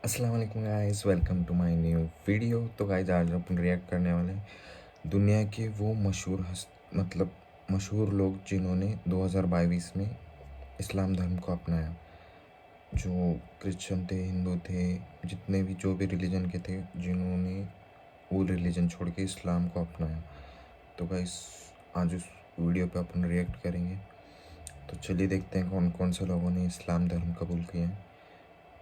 अस्सलाम वालेकुम guys, welcome to my new video. तो गाइस आज अपन रिएक्ट करने वाले हैं दुनिया के वो मशहूर लोग जिन्होंने 2022 में इस्लाम धर्म को अपनाया। जो क्रिश्चियन थे, हिंदू थे, जितने भी जो भी रिलीजन के थे, जिन्होंने वो रिलीजन छोड़ के इस्लाम को अपनाया। तो गाइस आज उस वीडियो पे अपन रिएक्ट करेंगे। तो चलिए देखते हैं कौन कौन से लोगों ने इस्लाम धर्म कबूल किया है।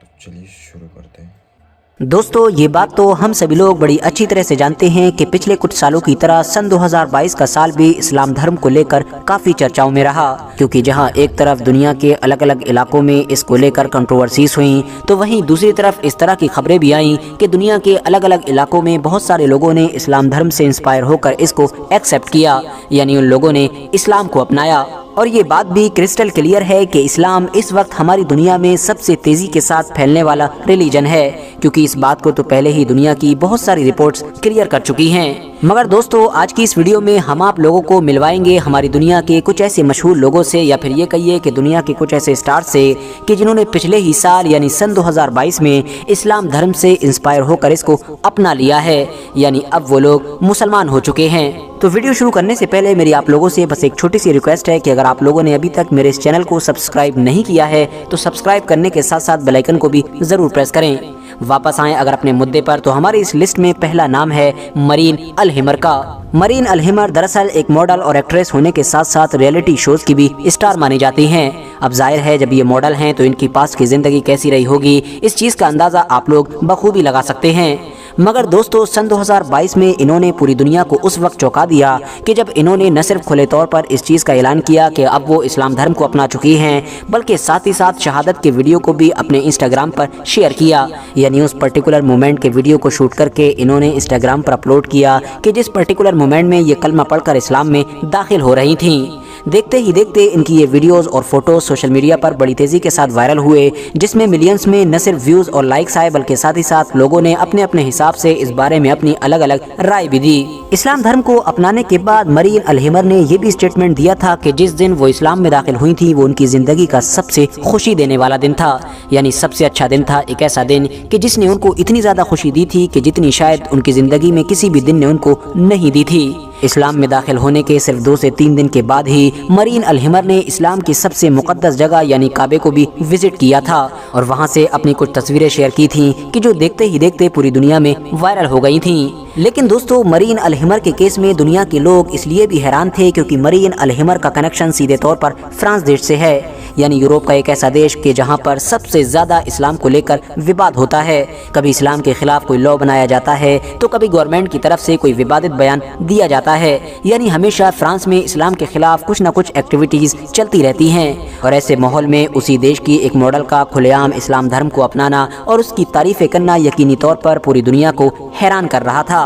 तो चलिए शुरू करते हैं। दोस्तों, ये बात तो हम सभी लोग बड़ी अच्छी तरह से जानते हैं कि पिछले कुछ सालों की तरह सन 2022 का साल भी इस्लाम धर्म को लेकर काफी चर्चाओं में रहा, क्योंकि जहां एक तरफ दुनिया के अलग अलग इलाकों में इसको लेकर कंट्रोवर्सीज हुई, तो वहीं दूसरी तरफ इस तरह की खबरें भी आईं कि दुनिया के अलग अलग इलाकों में बहुत सारे लोगों ने इस्लाम धर्म से इंस्पायर होकर इसको एक्सेप्ट किया, यानी उन लोगों ने इस्लाम को अपनाया। और ये बात भी क्रिस्टल क्लियर है कि इस्लाम इस वक्त हमारी दुनिया में सबसे तेजी के साथ फैलने वाला रिलीजन है, क्योंकि इस बात को तो पहले ही दुनिया की बहुत सारी रिपोर्ट्स क्लियर कर चुकी हैं। मगर दोस्तों, आज की इस वीडियो में हम आप लोगों को मिलवाएंगे हमारी दुनिया के कुछ ऐसे मशहूर लोगों से, या फिर ये कहिए कि दुनिया के कुछ ऐसे स्टार से कि जिन्होंने पिछले ही साल यानी सन 2022 में इस्लाम धर्म से इंस्पायर होकर इसको अपना लिया है, यानी अब वो लोग मुसलमान हो चुके हैं। तो वीडियो शुरू करने से पहले मेरी आप लोगों से बस एक छोटी सी रिक्वेस्ट है कि अगर आप लोगों ने अभी तक मेरे इस चैनल को सब्सक्राइब नहीं किया है तो सब्सक्राइब करने के साथ साथ बेल आइकन को भी ज़रूर प्रेस करें। वापस आएं अगर अपने मुद्दे पर, तो हमारी इस लिस्ट में पहला नाम है मरीन अल हिमर का। मरीन अल हिमर दरअसल एक मॉडल और एक्ट्रेस होने के साथ साथ रियलिटी शोज की भी स्टार मानी जाती हैं। अब जाहिर है जब ये मॉडल हैं तो इनकी पास्ट की जिंदगी कैसी रही होगी, इस चीज़ का अंदाज़ा आप लोग बखूबी लगा सकते हैं। मगर दोस्तों, सन 2022 में इन्होंने पूरी दुनिया को उस वक्त चौंका दिया कि जब इन्होंने न सिर्फ खुले तौर पर इस चीज़ का ऐलान किया कि अब वो इस्लाम धर्म को अपना चुकी हैं, बल्कि साथ ही साथ शहादत के वीडियो को भी अपने इंस्टाग्राम पर शेयर किया, यानी उस पर्टिकुलर मोमेंट के वीडियो को शूट करके इन्होंने इंस्टाग्राम पर अपलोड किया कि जिस पर्टिकुलर मोमेंट में ये कलमा पढ़कर इस्लाम में दाखिल हो रही थीं। देखते ही देखते इनकी ये वीडियोस और फोटोज सोशल मीडिया पर बड़ी तेजी के साथ वायरल हुए, जिसमें मिलियंस में न सिर्फ व्यूज और लाइक्स आए, बल्कि साथ ही साथ लोगों ने अपने अपने हिसाब से इस बारे में अपनी अलग अलग राय भी दी। इस्लाम धर्म को अपनाने के बाद मरीन अल हिमर ने यह भी स्टेटमेंट दिया था कि जिस दिन वो इस्लाम में दाखिल हुई थी वो उनकी जिंदगी का सबसे खुशी देने वाला दिन था, यानी सबसे अच्छा दिन था। एक ऐसा दिन कि जिसने उनको इतनी ज्यादा खुशी दी थी कि जितनी शायद उनकी जिंदगी में किसी भी दिन ने उनको नहीं दी थी। इस्लाम में दाखिल होने के सिर्फ 2 से 3 दिन के बाद ही मरीन अल हिमर ने इस्लाम की सबसे मुक़द्दस जगह यानी काबे को भी विजिट किया था, और वहां से अपनी कुछ तस्वीरें शेयर की थीं कि जो देखते ही देखते पूरी दुनिया में वायरल हो गई थीं। लेकिन दोस्तों, मरीन अल हिमर के केस में दुनिया के लोग इसलिए भी हैरान थे क्योंकि मरीन अल हिमर का कनेक्शन सीधे तौर पर फ्रांस देश से है, यानी यूरोप का एक ऐसा देश कि जहां पर सबसे ज्यादा इस्लाम को लेकर विवाद होता है। कभी इस्लाम के खिलाफ कोई लॉ बनाया जाता है तो कभी गवर्नमेंट की तरफ से कोई विवादित बयान दिया जाता है, यानी हमेशा फ्रांस में इस्लाम के खिलाफ कुछ न कुछ एक्टिविटीज चलती रहती हैं। और ऐसे माहौल में उसी देश की एक मॉडल का खुलेआम इस्लाम धर्म को अपनाना और उसकी तारीफें करना यकीनी तौर पर पूरी दुनिया को हैरान कर रहा था।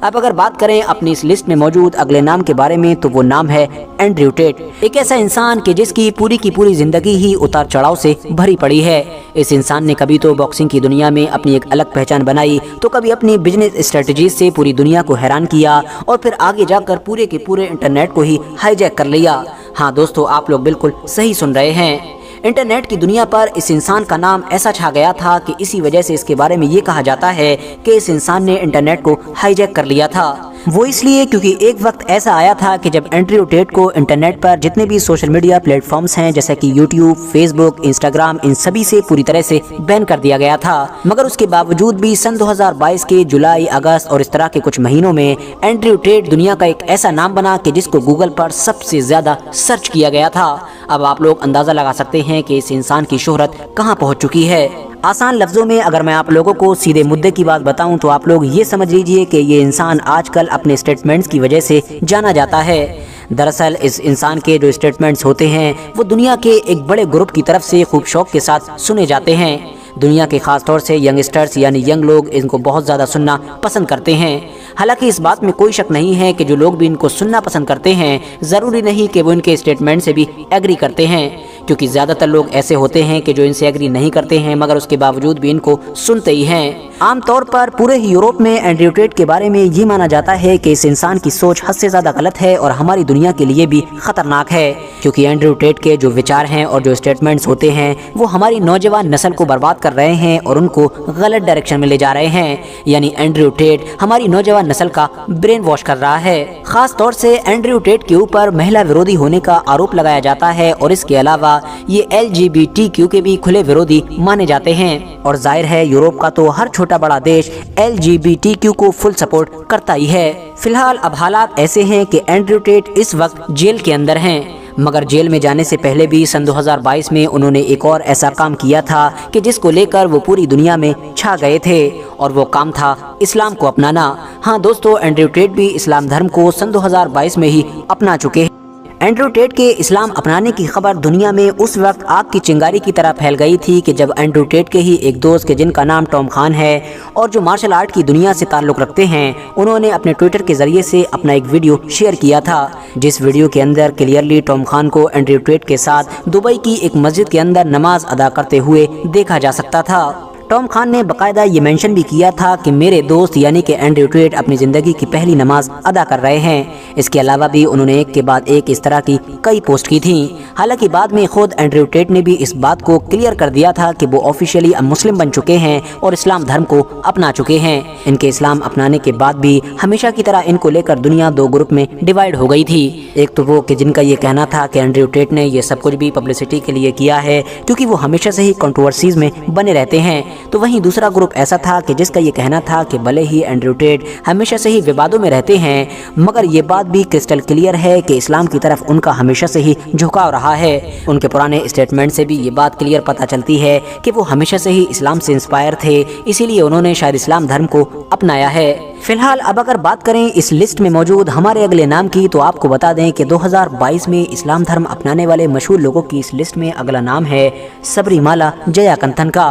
अब अगर बात करें अपनी इस लिस्ट में मौजूद अगले नाम के बारे में, तो वो नाम है एंड्रयू टेट। एक ऐसा इंसान कि जिसकी पूरी की पूरी जिंदगी ही उतार चढ़ाव से भरी पड़ी है। इस इंसान ने कभी तो बॉक्सिंग की दुनिया में अपनी एक अलग पहचान बनाई, तो कभी अपनी बिजनेस स्ट्रेटजीज से पूरी दुनिया को हैरान किया, और फिर आगे जाकर पूरे के पूरे इंटरनेट को ही हाईजैक कर लिया। हाँ दोस्तों, आप लोग बिल्कुल सही सुन रहे हैं। इंटरनेट की दुनिया पर इस इंसान का नाम ऐसा छा गया था कि इसी वजह से इसके बारे में ये कहा जाता है कि इस इंसान ने इंटरनेट को हाईजैक कर लिया था। वो इसलिए क्योंकि एक वक्त ऐसा आया था कि जब एंड्रयू टेट को इंटरनेट पर जितने भी सोशल मीडिया प्लेटफॉर्म्स हैं जैसे कि यूट्यूब, फेसबुक, इंस्टाग्राम, इन सभी से पूरी तरह से बैन कर दिया गया था। मगर उसके बावजूद भी सन 2022 के जुलाई, अगस्त और इस तरह के कुछ महीनों में एंड्रयू टेट दुनिया का एक ऐसा नाम बना कि जिसको गूगल पर सबसे ज्यादा सर्च किया गया था। अब आप लोग अंदाजा लगा सकते हैं कि इस इंसान की शोहरत कहां पहुंच चुकी है। आसान लफ्जों में अगर मैं आप लोगों को सीधे मुद्दे की बात बताऊं तो आप लोग ये समझ लीजिए कि ये इंसान आजकल अपने स्टेटमेंट्स की वजह से जाना जाता है। दरअसल इस इंसान के जो स्टेटमेंट्स होते हैं वो दुनिया के एक बड़े ग्रुप की तरफ से खूब शौक के साथ सुने जाते हैं। दुनिया के खास तौर से यंगस्टर्स यानी यंग लोग इनको बहुत ज़्यादा सुनना पसंद करते हैं। हालांकि इस बात में कोई शक नहीं है कि जो लोग भी इनको सुनना पसंद करते हैं ज़रूरी नहीं कि वो इनके स्टेटमेंट से भी एग्री करते हैं, क्योंकि ज़्यादा तर लोग ऐसे होते हैं कि जो इनसे एग्री नहीं करते हैं मगर उसके बावजूद भी इनको सुनते ही हैं। आम तौर पर पूरे ही यूरोप में एंड्रयू टेट के बारे में ये माना जाता है कि इस इंसान की सोच हद से ज़्यादा गलत है और हमारी दुनिया के लिए भी खतरनाक है, क्योंकि एंड्रयू टेट के जो विचार हैं और जो स्टेटमेंट्स होते हैं वो हमारी नौजवान नस्ल को बर्बाद कर रहे हैं और उनको गलत डायरेक्शन में ले जा रहे हैं। यानी एंड्रयू टेट हमारी नौजवान नस्ल का ब्रेन वॉश कर रहा है। खास तौर से एंड्रयू टेट के ऊपर महिला विरोधी होने का आरोप लगाया जाता है और इसके अलावा ये LGBTQ के भी खुले विरोधी माने जाते हैं। और जाहिर है यूरोप का तो हर छोटा बड़ा देश LGBTQ को फुल सपोर्ट करता ही है। फिलहाल अब हालात ऐसे हैं कि एंड्रयू टेट इस वक्त जेल के अंदर हैं, मगर जेल में जाने से पहले भी सन 2022 में उन्होंने एक और ऐसा काम किया था कि जिसको लेकर वो पूरी दुनिया में छा गए थे, और वो काम था इस्लाम को अपनाना। हाँ दोस्तों, एंड्रयू टेट भी इस्लाम धर्म को सन 2022 में ही अपना चुके हैं। एंड्रयू टेट के इस्लाम अपनाने की खबर दुनिया में उस वक्त आग की चिंगारी की तरह फैल गई थी कि जब एंड्रयू टेट के ही एक दोस्त के जिनका नाम टॉम खान है और जो मार्शल आर्ट की दुनिया से ताल्लुक़ रखते हैं, उन्होंने अपने ट्विटर के जरिए से अपना एक वीडियो शेयर किया था, जिस वीडियो के अंदर क्लियरली टॉम खान को एंड्रयू टेट के साथ दुबई की एक मस्जिद के अंदर नमाज अदा करते हुए देखा जा सकता था। टॉम खान ने बाकायदा ये मेंशन भी किया था कि मेरे दोस्त यानी कि एंड्रयू टेट अपनी ज़िंदगी की पहली नमाज अदा कर रहे हैं। इसके अलावा भी उन्होंने एक के बाद एक इस तरह की कई पोस्ट की थी। हालांकि बाद में खुद एंड्रयू टेट ने भी इस बात को क्लियर कर दिया था कि वो ऑफिशियली अब मुस्लिम बन चुके हैं और इस्लाम धर्म को अपना चुके हैं। इनके इस्लाम अपनाने के बाद भी हमेशा की तरह इनको लेकर दुनिया दो ग्रुप में डिवाइड हो गई थी। एक तो वो कि जिनका ये कहना था कि एंड्रयू टेट ने ये सब कुछ भी पब्लिसिटी के लिए किया है क्योंकि वो हमेशा से ही कंट्रोवर्सीज में बने रहते हैं, तो वहीं दूसरा ग्रुप ऐसा था कि जिसका ये कहना था कि भले ही एंड्रयू टेट हमेशा से ही विवादों में रहते हैं, मगर ये बात भी क्रिस्टल क्लियर है कि इस्लाम की तरफ उनका हमेशा से ही झुकाव रहा है। उनके पुराने स्टेटमेंट से भी ये बात क्लियर पता चलती है कि वो हमेशा से ही इस्लाम से इंस्पायर थे, इसीलिए उन्होंने शायद इस्लाम धर्म को अपनाया है। फिलहाल अब अगर बात करें इस लिस्ट में मौजूद हमारे अगले नाम की, तो आपको बता दें कि 2022 में इस्लाम धर्म अपनाने वाले मशहूर लोगों की इस लिस्ट में अगला नाम है सबरीमाला जयाकंथन का।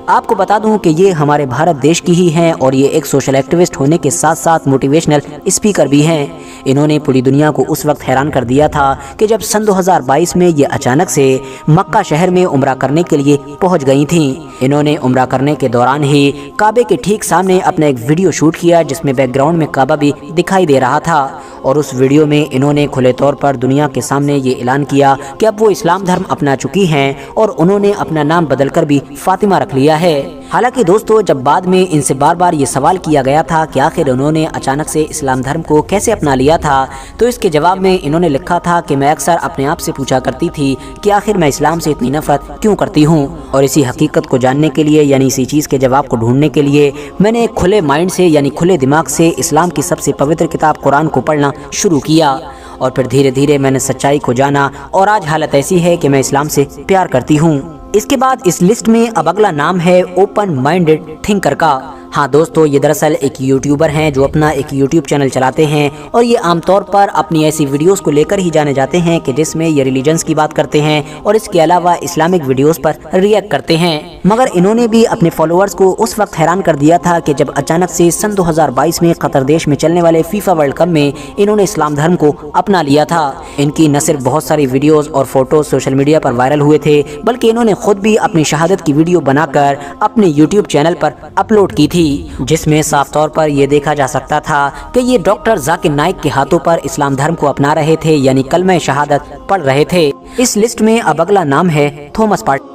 आपको बता दूं कि ये हमारे भारत देश की ही हैं और ये एक सोशल एक्टिविस्ट होने के साथ साथ मोटिवेशनल स्पीकर भी हैं। इन्होंने पूरी दुनिया को उस वक्त हैरान कर दिया था कि जब सन 2022 में ये अचानक से मक्का शहर में उम्रा करने के लिए पहुंच गई थीं। इन्होंने उम्रा करने के दौरान ही काबे के ठीक सामने अपना एक वीडियो शूट किया जिसमें बैकग्राउंड में काबा भी दिखाई दे रहा था, और उस वीडियो में इन्होंने खुले तौर पर दुनिया के सामने ये ऐलान किया कि अब वो इस्लाम धर्म अपना चुकी हैं और उन्होंने अपना नाम बदलकर भी फातिमा रख लिया है। हालांकि दोस्तों, जब बाद में इनसे बार बार ये सवाल किया गया था कि आखिर उन्होंने अचानक से इस्लाम धर्म को कैसे अपना लिया था, तो इसके जवाब में इन्होंने लिखा था कि मैं अक्सर अपने आप से पूछा करती थी कि आखिर मैं इस्लाम से इतनी नफरत क्यों करती हूँ, और इसी हकीकत को जानने के लिए यानी इसी चीज़ के जवाब को ढूंढने के लिए मैंने एक खुले माइंड से यानी खुले दिमाग से इस्लाम की सबसे पवित्र किताब कुरान को पढ़ना शुरू किया, और फिर धीरे धीरे मैंने सच्चाई को जाना और आज हालत ऐसी है कि मैं इस्लाम से प्यार करती हूँ। इसके बाद इस लिस्ट में अब अगला नाम है ओपन माइंडेड थिंकर का। हाँ दोस्तों, ये दरअसल एक यूट्यूबर हैं जो अपना एक यूट्यूब चैनल चलाते हैं और ये आमतौर पर अपनी ऐसी वीडियोस को लेकर ही जाने जाते हैं कि जिसमें ये रिलीजन्स की बात करते हैं और इसके अलावा इस्लामिक वीडियोस पर रिएक्ट करते हैं। मगर इन्होंने भी अपने फॉलोअर्स को उस वक्त हैरान कर दिया था कि जब अचानक से सन 2022 में कतर देश में चलने वाले फीफा वर्ल्ड कप में इन्होंने इस्लाम धर्म को अपना लिया था। इनकी न सिर्फ बहुत सारी वीडियोज और फोटोज सोशल मीडिया पर वायरल हुए थे, बल्कि इन्होंने खुद भी अपनी शहादत की वीडियो बनाकर अपने यूट्यूब चैनल पर अपलोड की थी, जिसमें साफ तौर पर यह देखा जा सकता था कि ये डॉक्टर जाकिर नाइक के हाथों पर इस्लाम धर्म को अपना रहे थे यानी कलमे शहादत पढ़ रहे थे। इस लिस्ट में अब अगला नाम है थॉमस पार्टी।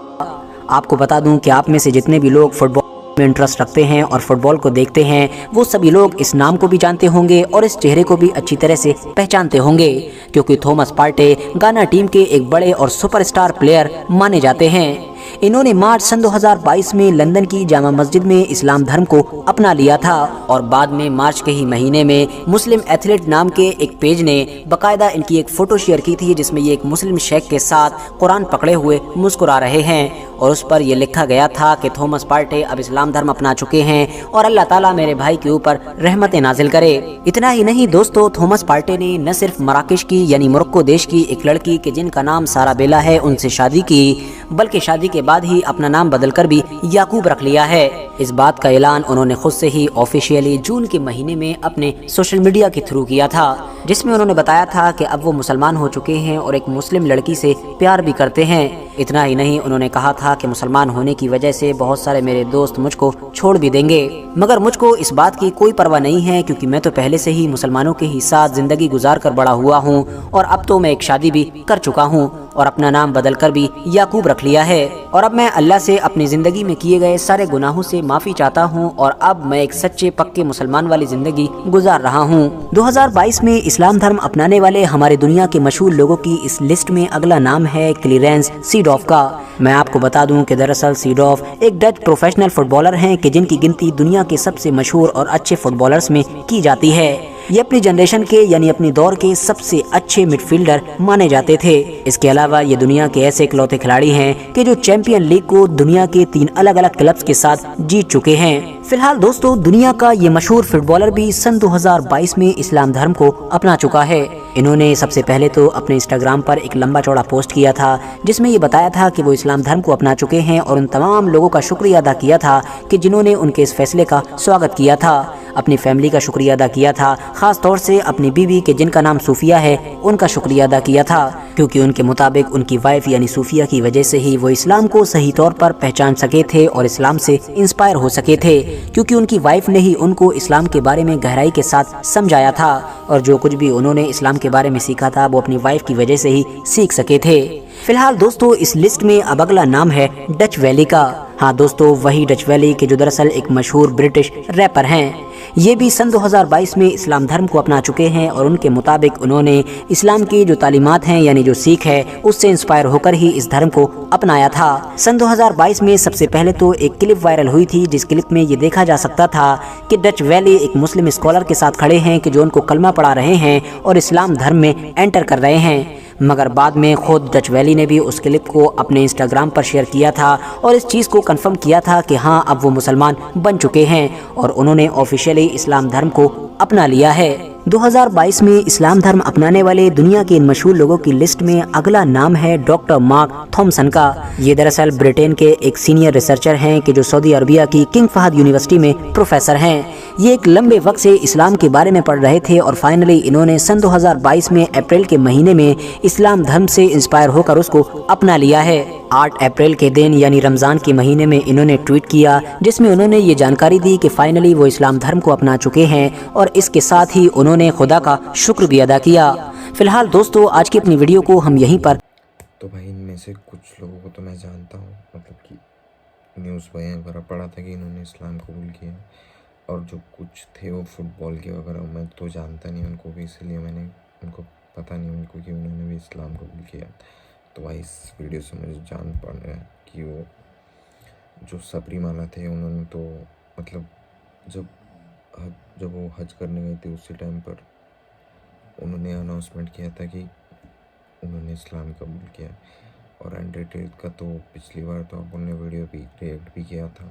आपको बता दूं कि आप में से जितने भी लोग फुटबॉल में इंटरेस्ट रखते हैं और फुटबॉल को देखते हैं, वो सभी लोग इस नाम को भी जानते होंगे और इस चेहरे को भी अच्छी तरह से पहचानते होंगे, क्योंकि थॉमस पार्टी गाना टीम के एक बड़े और सुपरस्टार प्लेयर माने जाते हैं। इन्होंने मार्च सन 2022 में लंदन की जामा मस्जिद में इस्लाम धर्म को अपना लिया था और बाद में मार्च के ही महीने में मुस्लिम एथलीट नाम के एक पेज ने बाकायदा इनकी एक फ़ोटो शेयर की थी जिसमें ये एक मुस्लिम शेख के साथ कुरान पकड़े हुए मुस्कुरा रहे हैं और उस पर यह लिखा गया था कि थॉमस पार्टी अब इस्लाम धर्म अपना चुके हैं और अल्लाह ताला मेरे भाई के ऊपर रहमतें नाजिल करे। इतना ही नहीं दोस्तों, थॉमस पार्टी ने न सिर्फ मराकश की यानी मोरक्को देश की एक लड़की के जिनका नाम सारा बेला है उनसे शादी की, बल्कि शादी के बाद ही अपना नाम बदलकर भी याकूब रख लिया है। اس بات کا اعلان انہوں نے خود سے ہی آفیشیلی جون کے مہینے میں اپنے سوشل میڈیا کے تھرو کیا تھا، جس میں انہوں نے بتایا تھا کہ اب وہ مسلمان ہو چکے ہیں اور ایک مسلم لڑکی سے پیار بھی کرتے ہیں۔ اتنا ہی نہیں، انہوں نے کہا تھا کہ مسلمان ہونے کی وجہ سے بہت سارے میرے دوست مجھ کو چھوڑ بھی دیں گے، مگر مجھ کو اس بات کی کوئی پرواہ نہیں ہے، کیونکہ میں تو پہلے سے ہی مسلمانوں کے ہی ساتھ زندگی گزار کر بڑا ہوا ہوں، اور اب تو میں ایک شادی بھی کر چکا ہوں اور اپنا نام بدل کر بھی یعقوب رکھ لیا ہے، اور اب میں اللہ سے اپنی زندگی میں کیے گئے سارے گناہوں سے معافی چاہتا ہوں، اور اب میں ایک سچے پکے مسلمان والی زندگی گزار رہا ہوں۔ 2022 میں اسلام دھرم اپنانے والے ہمارے دنیا کے مشہور لوگوں کی اس لسٹ میں اگلا نام ہے کلیرنس سیڈورف کا۔ میں آپ کو بتا دوں کہ دراصل سیڈورف ایک ڈچ پروفیشنل فٹ بالر ہیں کہ جن کی گنتی دنیا کے سب سے مشہور اور اچھے فٹ بالرز میں کی جاتی ہے۔ یہ اپنی جنریشن کے یعنی اپنی دور کے سب سے اچھے مڈ فیلڈر مانے جاتے تھے۔ اس کے علاوہ یہ دنیا کے ایسے اکلوتے کھلاڑی ہیں کہ جو چیمپئن لیگ کو دنیا کے 3 الگ الگ کلبز کے ساتھ جیت چکے ہیں۔ فی الحال دوستو، دنیا کا یہ مشہور فٹ بالر بھی سن 2022 میں اسلام دھرم کو اپنا چکا ہے۔ انہوں نے سب سے پہلے تو اپنے انسٹاگرام پر ایک لمبا چوڑا پوسٹ کیا تھا، جس میں یہ بتایا تھا کہ وہ اسلام دھرم کو اپنا چکے ہیں، اور ان تمام لوگوں کا شکریہ ادا کیا تھا کہ جنہوں نے ان کے اس فیصلے کا سواگت کیا تھا۔ اپنی فیملی کا شکریہ ادا کیا تھا، خاص طور سے اپنی بیوی کے جن کا نام صوفیہ ہے ان کا شکریہ ادا کیا تھا، کیونکہ ان کے مطابق ان کی وائف یعنی صوفیہ کی وجہ سے ہی وہ اسلام کو صحیح طور پر پہچان سکے تھے اور اسلام سے انسپائر ہو سکے تھے، کیونکہ ان کی وائف نے ہی ان کو اسلام کے بارے میں گہرائی کے ساتھ سمجھایا تھا، اور جو کچھ بھی انہوں نے اسلام کے بارے میں سیکھا تھا وہ اپنی وائف کی وجہ سے ہی سیکھ سکے تھے۔ فی الحال دوستو، اس لسٹ میں اب اگلا نام ہے ڈچ ویلی کا۔ ہاں دوستو، وہی ڈچ ویلی کے جو دراصل ایک مشہور برٹش ریپر ہیں۔ یہ بھی سن 2022 میں اسلام دھرم کو اپنا چکے ہیں، اور ان کے مطابق انہوں نے اسلام کی جو تعلیمات ہیں یعنی جو سیکھ ہے اس سے انسپائر ہو کر ہی اس دھرم کو اپنایا تھا۔ سن 2022 میں سب سے پہلے تو ایک کلپ وائرل ہوئی تھی، جس کلپ میں یہ دیکھا جا سکتا تھا کہ ڈچ ویلی ایک مسلم اسکالر کے ساتھ کھڑے ہیں کہ جو ان کو کلمہ پڑھا رہے ہیں اور اسلام دھرم میں انٹر کر رہے ہیں، مگر بعد میں خود ڈچ ویلی نے بھی اس کلپ کو اپنے انسٹاگرام پر شیئر کیا تھا اور اس چیز کو کنفرم کیا تھا کہ ہاں اب وہ مسلمان بن چکے ہیں اور انہوں نے آفیشیلی اسلام دھرم کو اپنا لیا ہے۔ 2022 میں اسلام دھرم اپنانے والے دنیا کے ان مشہور لوگوں کی لسٹ میں اگلا نام ہے ڈاکٹر مارک تھامسن کا۔ یہ دراصل برٹین کے ایک سینئر ریسرچر ہیں کہ جو سعودی عربیہ کی کنگ فہد یونیورسٹی میں پروفیسر ہیں۔ یہ ایک لمبے وقت سے اسلام کے بارے میں پڑھ رہے تھے اور فائنلی انہوں نے سن 2022 میں اپریل کے مہینے میں اسلام دھرم سے انسپائر ہو کر اس کو اپنا لیا ہے۔ 8 اپریل کے دن یعنی رمضان کے مہینے میں انہوں نے ٹویٹ کیا، جس میں انہوں نے یہ جانکاری دی کہ فائنلی وہ اسلام دھرم کو اپنا چکے ہیں، اور اس کے ساتھ ہی انہوں نے خدا کا شکر بھی ادا کیا۔ فی الحال دوستو، آج کی اپنی ویڈیو کو ہم یہیں پر تو بھائی ان میں سے کچھ لوگوں کو تو میں جانتا ہوں، مطلب کہ نیوز وغیرہ پڑھا تھا کہ انہوں نے اسلام قبول کیا، اور جو کچھ تھے وہ فٹ بال کے وغیرہ میں تو جانتا نہیں ان کو بھی، اس لیے میں نے ان کو پتہ نہیں ان کو کہ انہوں نے بھی اسلام قبول کیا۔ تو بھائی اس ویڈیو سے مجھے جان پڑ رہا ہے کہ وہ جو سبری مالا تھے انہوں نے تو مطلب جب وہ حج کرنے گئے تھے اسی ٹائم پر انہوں نے اناؤنسمنٹ کیا تھا کہ انہوں نے اسلام قبول کیا، اور انڈرٹیل کا تو پچھلی بار تو آپ نے ویڈیو بھی ریئیکٹ بھی کیا تھا،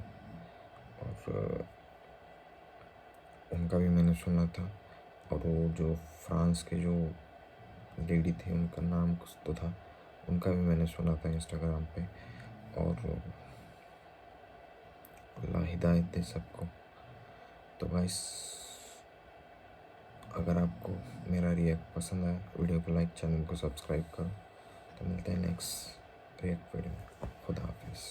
اور ان کا بھی میں نے سنا تھا، اور وہ جو فرانس کے جو لیڈی تھے ان کا نام کچھ تو تھا، ان کا بھی میں نے سنا تھا انسٹاگرام پہ، اور اللہ ہدایت دے سب کو۔ تو گائس، اگر آپ کو میرا ریئیکٹ پسند آیا ویڈیو کو لائک، چینل کو سبسکرائب کرو، تو ملتے ہیں نیکسٹ ریئیکٹ ویڈیو میں۔ خدا حافظ۔